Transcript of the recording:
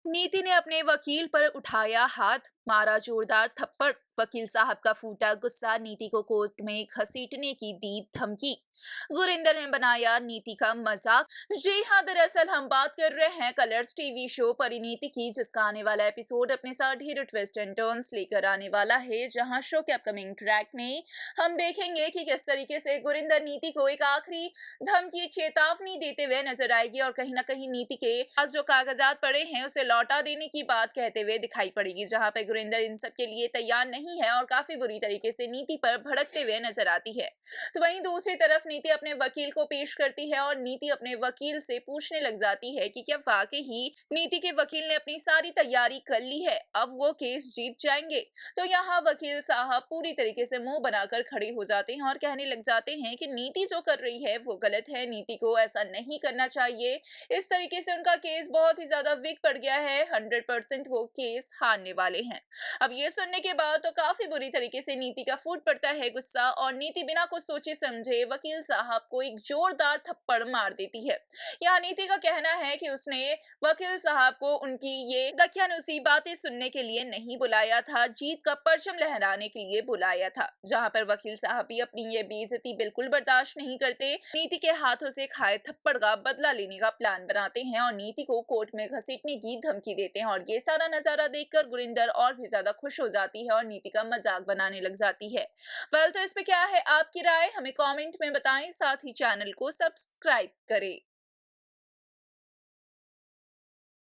नीति ने अपने वकील पर उठाया हाथ, मारा जोरदार थप्पड़। वकील साहब का फूटा गुस्सा, नीति को कोर्ट में घसीटने की दी धमकी। गुरिंदर ने बनाया नीति का मजाक। जी हाँ, दरअसल हम बात कर रहे हैं कलर्स टीवी शो परिणीति की, जिसका आने वाला एपिसोड अपने साथ ढेर ट्विस्ट एंड टर्न्स लेकर आने वाला है। जहां शो के अपकमिंग ट्रैक में हम देखेंगे कि किस तरीके से गुरिंदर नीति को एक आखिरी धमकी, चेतावनी देते हुए नजर आएगी और कहीं ना कहीं नीति के पास जो कागजात पड़े हैं उसे लौटा देने की बात कहते हुए दिखाई पड़ेगी। जहां पे गुरिंदर इन सब के लिए तैयार नहीं है और काफी बुरी तरीके से नीति पर भड़कते हुए नजर आती है। तो वहीं दूसरी तरफ नीति अपने वकील को पेश करती है और नीति अपने वकील से पूछने लग जाती है कि क्या वाकई ही नीति के वकील ने अपनी सारी तैयारी कर ली है, अब वो केस जीत जाएंगे। तो यहाँ वकील साहब पूरी तरीके से मुंह बनाकर खड़े हो जाते हैं और कहने लग जाते हैं कि नीति जो कर रही है वो गलत है, नीति को ऐसा नहीं करना चाहिए। इस तरीके से उनका केस बहुत ही ज्यादा वीक पड़ गया है, 100% वो केस हारने वाले हैं। अब ये सुनने के बाद तो काफी बुरी तरीके से नीति का फूट पड़ता है गुस्सा और नीति बिना कुछ सोचे समझे वकील साहब को एक जोरदार थप्पड़ मार देती है। यहाँ नीति का कहना है कि उसने वकील साहब को उनकी ये दकियानुसी बातें सुनने के लिए नहीं बुलाया था, जीत का परचम लहराने के लिए बुलाया था। जहां पर वकील साहब भी अपनी ये बेइज्जती बिल्कुल बर्दाश्त नहीं करते, नीति के हाथों से खाए थप्पड़ का बदला लेने का प्लान बनाते हैं और नीति को कोर्ट में घसीटने की धमकी देते हैं। और ये सारा नजारा देखकर गुरिंदर और भी ज्यादा खुश हो जाती है और नीति का मजाक बनाने लग जाती है। वेल, तो इस पे क्या है आपकी राय, हमें कमेंट में बताएं, साथ ही चैनल को सब्सक्राइब करें।